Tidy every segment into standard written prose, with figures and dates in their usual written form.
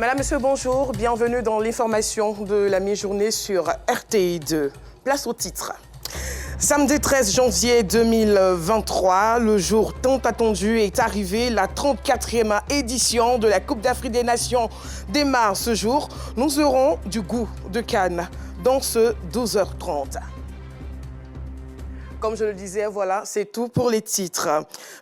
Madame, Monsieur, bonjour. Bienvenue dans l'information de la mi-journée sur RTI 2. Place au titre. Samedi 13 janvier 2023, le jour tant attendu est arrivé. La 34e édition de la Coupe d'Afrique des Nations démarre ce jour. Nous aurons du goût de Cannes dans ce 12h30. Comme je le disais, voilà, c'est tout pour les titres.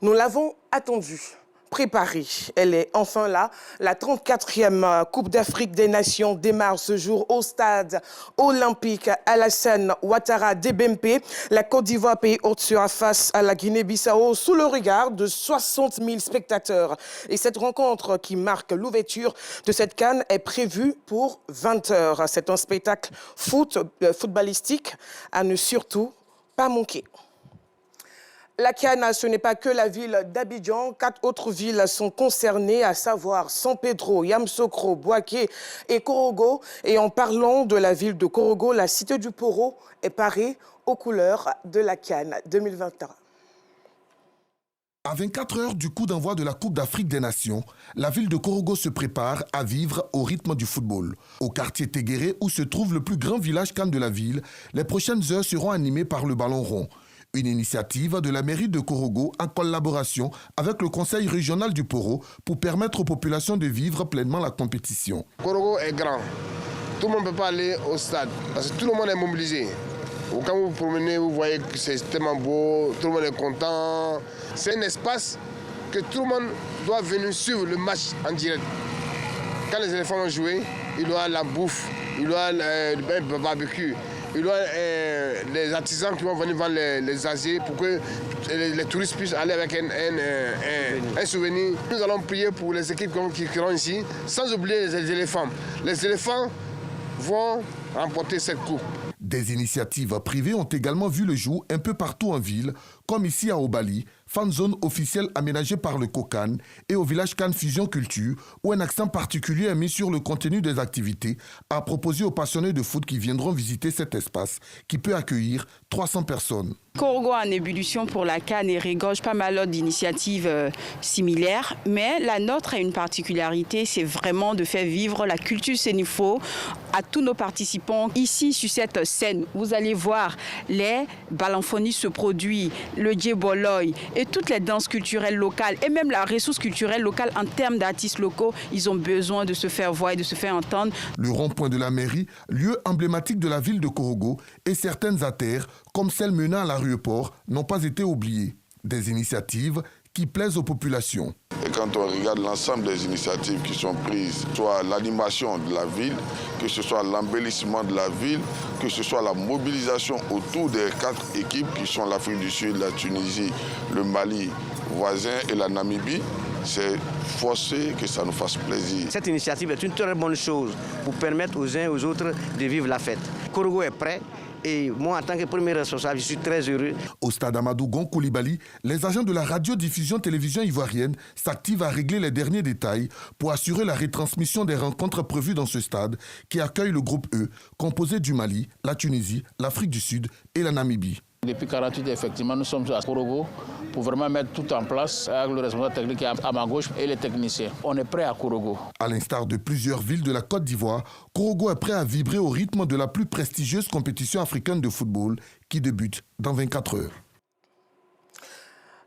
Nous l'avons attendu. Préparée. Elle est enfin là. La 34e Coupe d'Afrique des Nations démarre ce jour au stade olympique Alassane Ouattara d'Ebempe. La Côte d'Ivoire, pays hôte, sera face à la Guinée-Bissau sous le regard de 60 000 spectateurs. Et cette rencontre qui marque l'ouverture de cette CAN est prévue pour 20h. C'est un spectacle footballistique à ne surtout pas manquer. La CAN, ce n'est pas que la ville d'Abidjan. 4 autres villes sont concernées, à savoir San Pedro, Yamoussoukro, Bouaké et Korogo. Et en parlant de la ville de Korogo, la cité du Poro est parée aux couleurs de la CAN 2021. À 24 heures du coup d'envoi de la Coupe d'Afrique des Nations, la ville de Korogo se prépare à vivre au rythme du football. Au quartier Téguéré, où se trouve le plus grand village CAN de la ville, les prochaines heures seront animées par le ballon rond. Une initiative de la mairie de Korogo en collaboration avec le conseil régional du Poro pour permettre aux populations de vivre pleinement la compétition. Korogo est grand. Tout le monde ne peut pas aller au stade parce que tout le monde est mobilisé. Quand vous vous promenez, vous voyez que c'est tellement beau, tout le monde est content. C'est un espace que tout le monde doit venir suivre le match en direct. Quand les éléphants vont jouer, il y aura la bouffe, il y aura le barbecue. Il y aura les artisans qui vont venir vendre les asiers pour que les touristes puissent aller avec un souvenir. Nous allons prier pour les équipes qui seront ici, sans oublier les éléphants. Les éléphants vont remporter cette coupe. Des initiatives privées ont également vu le jour un peu partout en ville, comme ici à Obali, fan zone officielle aménagée par le COCAN, et au village CAN Fusion Culture, où un accent particulier est mis sur le contenu des activités à proposer aux passionnés de foot qui viendront visiter cet espace, qui peut accueillir 300 personnes. Korogo en ébullition pour la CAN et regorge pas mal d'initiatives similaires, mais la nôtre a une particularité, c'est vraiment de faire vivre la culture sénifo à tous nos participants. Ici, sur cette scène, vous allez voir les balanphonies se produire, le djeboloy et toutes les danses culturelles locales et même la ressource culturelle locale en termes d'artistes locaux, ils ont besoin de se faire voir et de se faire entendre. Le rond-point de la mairie, lieu emblématique de la ville de Korogo, et certaines artères, comme celle menant à l'aéroport, n'ont pas été oubliées. Des initiatives qui plaisent aux populations. Et quand on regarde l'ensemble des initiatives qui sont prises, soit l'animation de la ville, que ce soit l'embellissement de la ville, que ce soit la mobilisation autour des 4 équipes qui sont l'Afrique du Sud, la Tunisie, le Mali voisin et la Namibie, c'est forcé que ça nous fasse plaisir. Cette initiative est une très bonne chose pour permettre aux uns et aux autres de vivre la fête. Korogo est prêt. Et moi, en tant que premier responsable, je suis très heureux. Au stade Amadou Gon Koulibaly, les agents de la radiodiffusion-télévision ivoirienne s'activent à régler les derniers détails pour assurer la retransmission des rencontres prévues dans ce stade qui accueille le groupe E, composé du Mali, la Tunisie, l'Afrique du Sud et la Namibie. Depuis 48, effectivement, nous sommes à Korogo pour vraiment mettre tout en place avec le responsable technique qui est à ma gauche et les techniciens. On est prêt à Korogo. À l'instar de plusieurs villes de la Côte d'Ivoire, Korogo est prêt à vibrer au rythme de la plus prestigieuse compétition africaine de football qui débute dans 24 heures.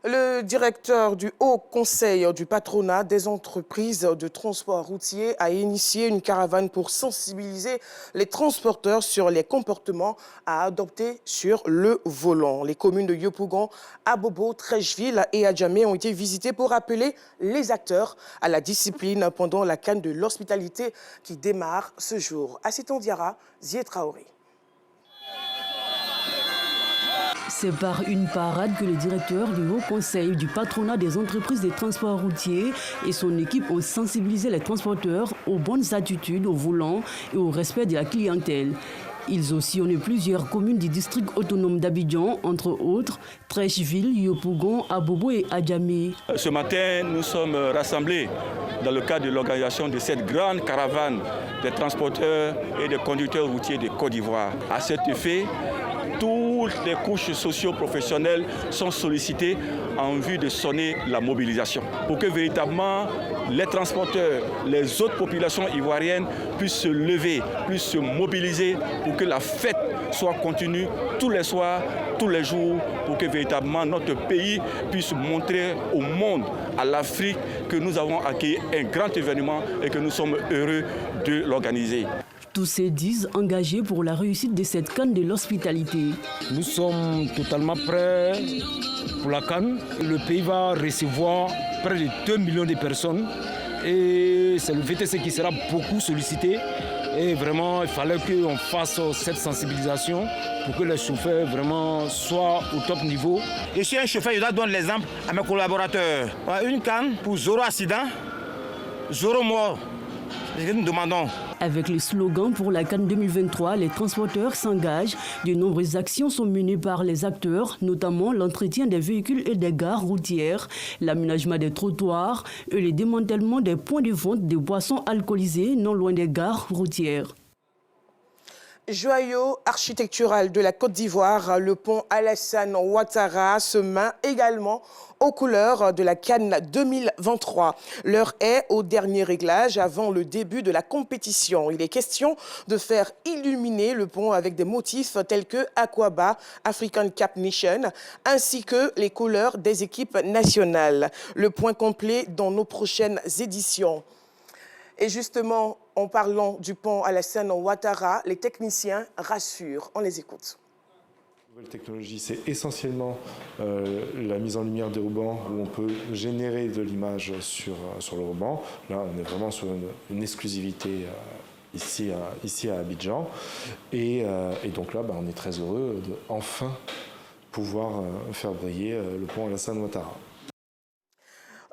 Le directeur du Haut Conseil du patronat des entreprises de transport routier a initié une caravane pour sensibiliser les transporteurs sur les comportements à adopter sur le volant. Les communes de Yopougon, Abobo, Trècheville et Adjamé ont été visitées pour appeler les acteurs à la discipline pendant la CAN de l'hospitalité qui démarre ce jour. Assitan Diarra, Zié Traoré. C'est par une parade que le directeur du Haut Conseil du patronat des entreprises de transport routier et son équipe ont sensibilisé les transporteurs aux bonnes attitudes au volant et au respect de la clientèle. Ils ont sillonné plusieurs communes du district autonome d'Abidjan, entre autres Trècheville, Yopougon, Abobo et Adjamé. Ce matin, nous sommes rassemblés dans le cadre de l'organisation de cette grande caravane des transporteurs et des conducteurs routiers de Côte d'Ivoire. À cet effet, tous toutes les couches socio-professionnelles sont sollicitées en vue de sonner la mobilisation. Pour que véritablement les transporteurs, les autres populations ivoiriennes puissent se lever, puissent se mobiliser pour que la fête soit continue tous les soirs, tous les jours, pour que véritablement notre pays puisse montrer au monde, à l'Afrique, que nous avons accueilli un grand événement et que nous sommes heureux de l'organiser. Tous se disent engagés pour la réussite de cette CAN de l'hospitalité. Nous sommes totalement prêts pour la CAN. Le pays va recevoir près de 2 millions de personnes et c'est le VTC qui sera beaucoup sollicité. Et vraiment, il fallait qu'on fasse cette sensibilisation pour que les chauffeurs vraiment soient au top niveau. Je suis un chauffeur, je dois donner l'exemple à mes collaborateurs. Une canne pour 0 accident, 0 mort. C'est ce que nous demandons. Avec le slogan pour la CAN 2023, les transporteurs s'engagent. De nombreuses actions sont menées par les acteurs, notamment l'entretien des véhicules et des gares routières, l'aménagement des trottoirs et le démantèlement des points de vente de boissons alcoolisées non loin des gares routières. Joyau architectural de la Côte d'Ivoire, le pont Alassane Ouattara se maint également aux couleurs de la CAN 2023. L'heure est au dernier réglage avant le début de la compétition. Il est question de faire illuminer le pont avec des motifs tels que Aquaba, African Cap Nation, ainsi que les couleurs des équipes nationales. Le point complet dans nos prochaines éditions. Et justement, en parlant du pont Alassane Ouattara, les techniciens rassurent. On les écoute. La nouvelle technologie, c'est essentiellement la mise en lumière des rubans où on peut générer de l'image sur le ruban. Là, on est vraiment sur une exclusivité ici à Abidjan. Et donc là, on est très heureux de enfin pouvoir faire briller le pont Alassane Ouattara.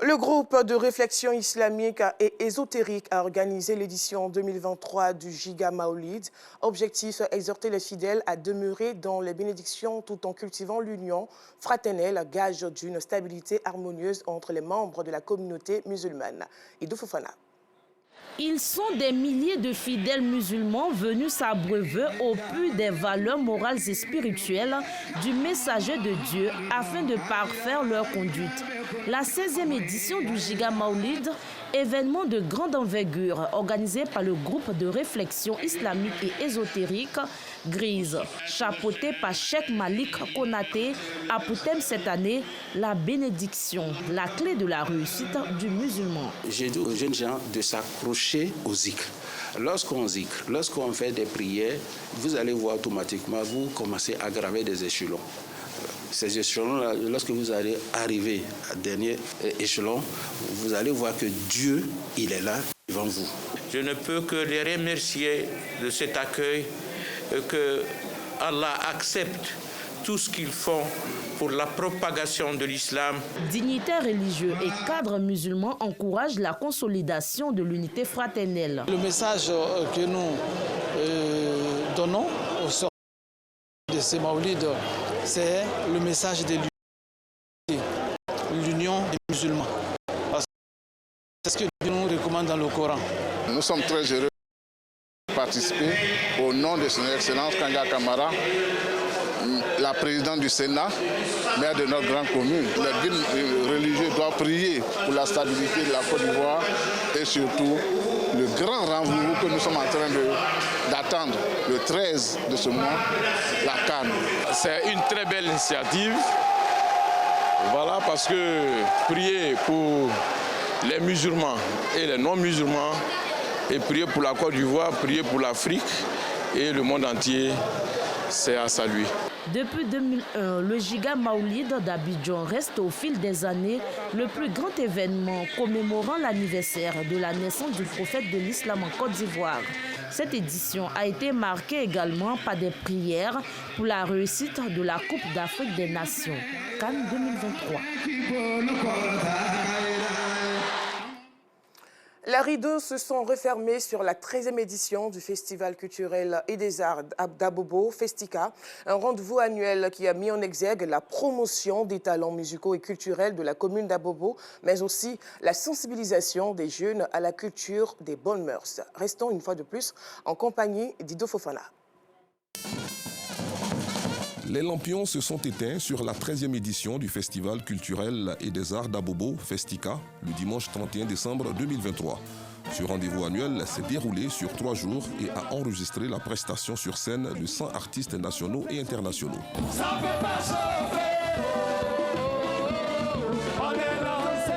Le groupe de réflexion islamique et ésotérique a organisé l'édition 2023 du Giga Maulid. Objectif, exhorter les fidèles à demeurer dans les bénédictions tout en cultivant l'union fraternelle, gage d'une stabilité harmonieuse entre les membres de la communauté musulmane. Idou Fofana. Ils sont des milliers de fidèles musulmans venus s'abreuver au puits des valeurs morales et spirituelles du messager de Dieu afin de parfaire leur conduite. La 16e édition du Giga Maulid, événement de grande envergure organisé par le groupe de réflexion islamique et ésotérique Grise, chapeauté par Cheikh Malik Konaté, a pour thème cette année la bénédiction, la clé de la réussite du musulman. J'ai dit aux jeunes gens de s'accrocher au zikr. Lorsqu'on zikr, lorsqu'on fait des prières, vous allez voir automatiquement, vous commencez à graver des échelons. Ces échelons-là, lorsque vous allez arriver au dernier échelon, vous allez voir que Dieu, il est là devant vous. Je ne peux que les remercier de cet accueil, que Allah accepte tout ce qu'ils font pour la propagation de l'islam. Dignitaires religieux et cadres musulmans encouragent la consolidation de l'unité fraternelle. Le message que nous donnons aux sorties de ces maulids, c'est le message de l'union des musulmans. C'est ce que Dieu nous recommande dans le Coran. Nous sommes très heureux de participer au nom de son Excellence Kanga Kamara, la présidente du Sénat, maire de notre grande commune. Les guides religieux doivent prier pour la stabilité de la Côte d'Ivoire et surtout le grand rendez-vous que nous sommes en train d'attendre le 13 de ce mois, la CAN. C'est une très belle initiative. Voilà, parce que prier pour les musulmans et les non-musulmans et prier pour la Côte d'Ivoire, prier pour l'Afrique et le monde entier, c'est à saluer. Depuis 2001, le Giga Maulid d'Abidjan reste au fil des années le plus grand événement commémorant l'anniversaire de la naissance du prophète de l'islam en Côte d'Ivoire. Cette édition a été marquée également par des prières pour la réussite de la Coupe d'Afrique des Nations, CAN 2023. Les rideaux se sont refermés sur la 13e édition du Festival culturel et des arts d'Abobo, Festica, un rendez-vous annuel qui a mis en exergue la promotion des talents musicaux et culturels de la commune d'Abobo, mais aussi la sensibilisation des jeunes à la culture des bonnes mœurs. Restons une fois de plus en compagnie d'Ido Fofana. Les lampions se sont éteints sur la 13e édition du Festival culturel et des arts d'Abobo, Festika, le dimanche 31 décembre 2023. Ce rendez-vous annuel s'est déroulé sur 3 jours et a enregistré la prestation sur scène de 100 artistes nationaux et internationaux. Ça peut pas chauffer. On est lancé.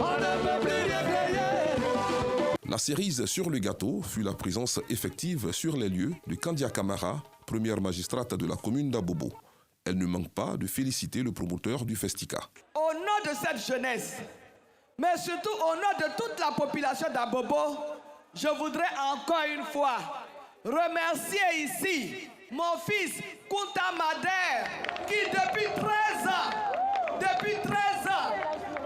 On ne peut plus rien payer. La cerise sur le gâteau fut la présence effective sur les lieux de Kandia Kamara, première magistrate de la commune d'Abobo. Elle ne manque pas de féliciter le promoteur du Festika. Au nom de cette jeunesse, mais surtout au nom de toute la population d'Abobo, je voudrais encore une fois remercier ici mon fils Kunta Mader qui depuis 13 ans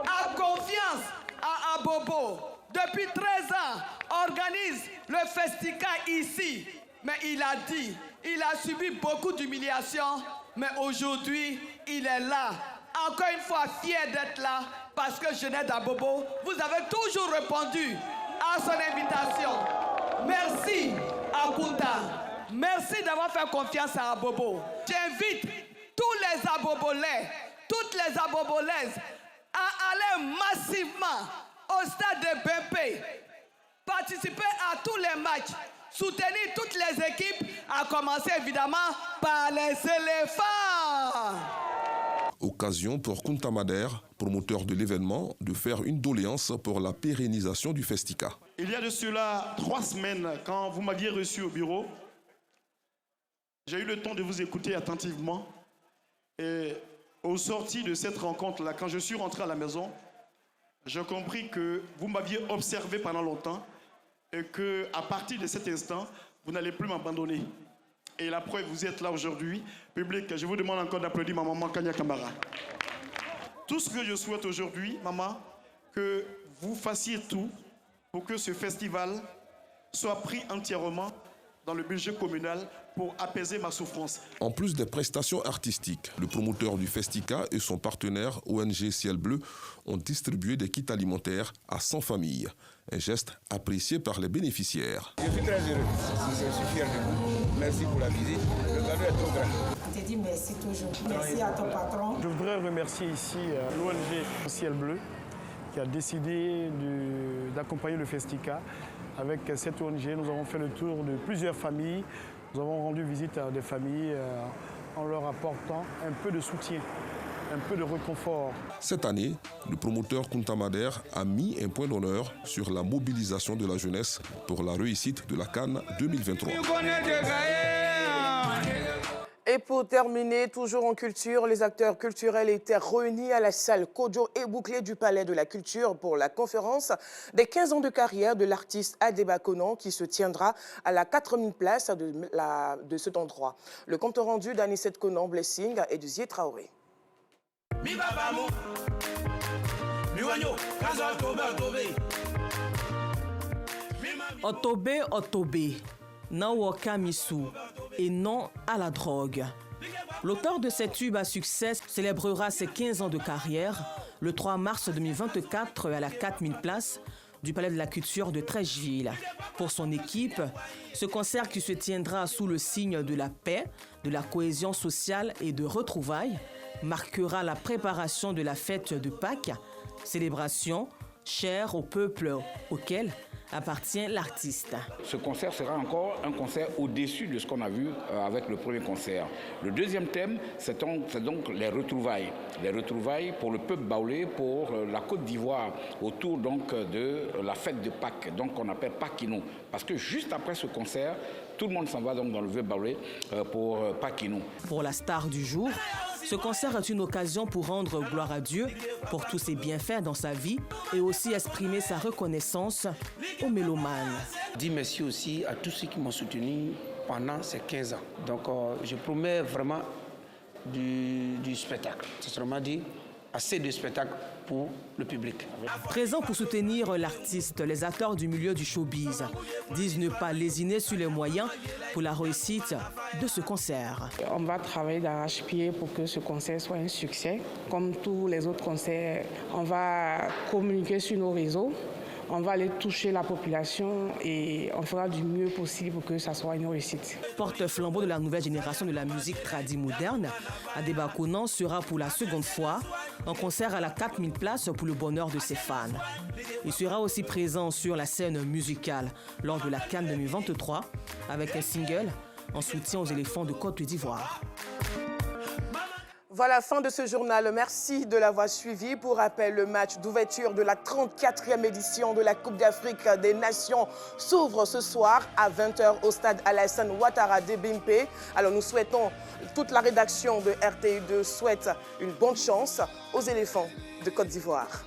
a confiance à Abobo. Depuis 13 ans organise le Festika ici. Mais il a dit, il a subi beaucoup d'humiliations, mais aujourd'hui il est là. Encore une fois fier d'être là parce que jeunesse d'Abobo, vous avez toujours répondu à son invitation. Merci à Kunta. Merci d'avoir fait confiance à Abobo. J'invite tous les Abobolais, toutes les Abobolaises à aller massivement au stade de Bempé, participer à tous les matchs, soutenir toutes les équipes, à commencer évidemment par les éléphants. Occasion pour Kunta Mader, promoteur de l'événement, de faire une doléance pour la pérennisation du Festika. Il y a de cela 3 semaines, quand vous m'aviez reçu au bureau, j'ai eu le temps de vous écouter attentivement. Et au sorti de cette rencontre-là, quand je suis rentré à la maison, j'ai compris que vous m'aviez observé pendant longtemps et qu'à partir de cet instant, vous n'allez plus m'abandonner. Et la preuve, vous êtes là aujourd'hui. Public, je vous demande encore d'applaudir ma maman Kandia Kamara. Tout ce que je souhaite aujourd'hui, maman, que vous fassiez tout pour que ce festival soit pris entièrement dans le budget communal pour apaiser ma souffrance. En plus des prestations artistiques, le promoteur du Festika et son partenaire ONG Ciel Bleu ont distribué des kits alimentaires à 100 familles. Un geste apprécié par les bénéficiaires. Je suis très heureux, je suis fier de vous. Merci pour la visite. Le cadeau est trop grand. Je te dis merci toujours. Merci à ton patron. Je voudrais remercier ici l'ONG Ciel Bleu qui a décidé d'accompagner le Festika. Avec cette ONG, nous avons fait le tour de plusieurs familles. Nous avons rendu visite à des familles en leur apportant un peu de soutien, un peu de réconfort. Cette année, le promoteur Kunta Mader a mis un point d'honneur sur la mobilisation de la jeunesse pour la réussite de la CAN 2023. Et pour terminer, toujours en culture, les acteurs culturels étaient réunis à la salle Kodjo et Bouclé du Palais de la Culture pour la conférence des 15 ans de carrière de l'artiste Adeba Konan qui se tiendra à la 4000 place de cet endroit. Le compte rendu d'Anicette Konan Blessing et de Zié Traoré. Otobé, Otobé, Nawoka Misu et non à la drogue. L'auteur de cet tube à succès célébrera ses 15 ans de carrière le 3 mars 2024 à la 4000 place du Palais de la Culture de Trècheville. Pour son équipe, ce concert qui se tiendra sous le signe de la paix, de la cohésion sociale et de retrouvailles marquera la préparation de la fête de Pâques, célébration chère au peuple auquel appartient l'artiste. Ce concert sera encore un concert au-dessus de ce qu'on a vu avec le premier concert. Le deuxième thème, c'est donc les retrouvailles. Les retrouvailles pour le peuple baoulé, pour la Côte d'Ivoire, autour donc de la fête de Pâques, donc qu'on appelle Pakinou. Parce que juste après ce concert, tout le monde s'en va donc dans le vieux baoulé pour Pakinou. Pour la star du jour, ce concert est une occasion pour rendre gloire à Dieu pour tous ses bienfaits dans sa vie et aussi exprimer sa reconnaissance aux mélomanes. Dis merci aussi à tous ceux qui m'ont soutenu pendant ces 15 ans. Donc je promets vraiment du spectacle. C'est vraiment dit assez de spectacles pour le public. Présents pour soutenir l'artiste, les acteurs du milieu du showbiz disent ne pas lésiner sur les moyens pour la réussite de ce concert. On va travailler d'arrache-pied pour que ce concert soit un succès. Comme tous les autres concerts, on va communiquer sur nos réseaux On va aller toucher la population et on fera du mieux possible pour que ça soit une réussite. Porte-flambeau de la nouvelle génération de la musique tradie moderne, Adeba Konan sera pour la seconde fois en concert à la 4000 places pour le bonheur de ses fans. Il sera aussi présent sur la scène musicale lors de la CAN 2023 avec un single en soutien aux éléphants de Côte d'Ivoire. Voilà, fin de ce journal. Merci de l'avoir suivi. Pour rappel, le match d'ouverture de la 34e édition de la Coupe d'Afrique des Nations s'ouvre ce soir à 20h au stade Alassane Ouattara de Bimpe. Alors nous souhaitons, toute la rédaction de RTI2 souhaite une bonne chance aux éléphants de Côte d'Ivoire.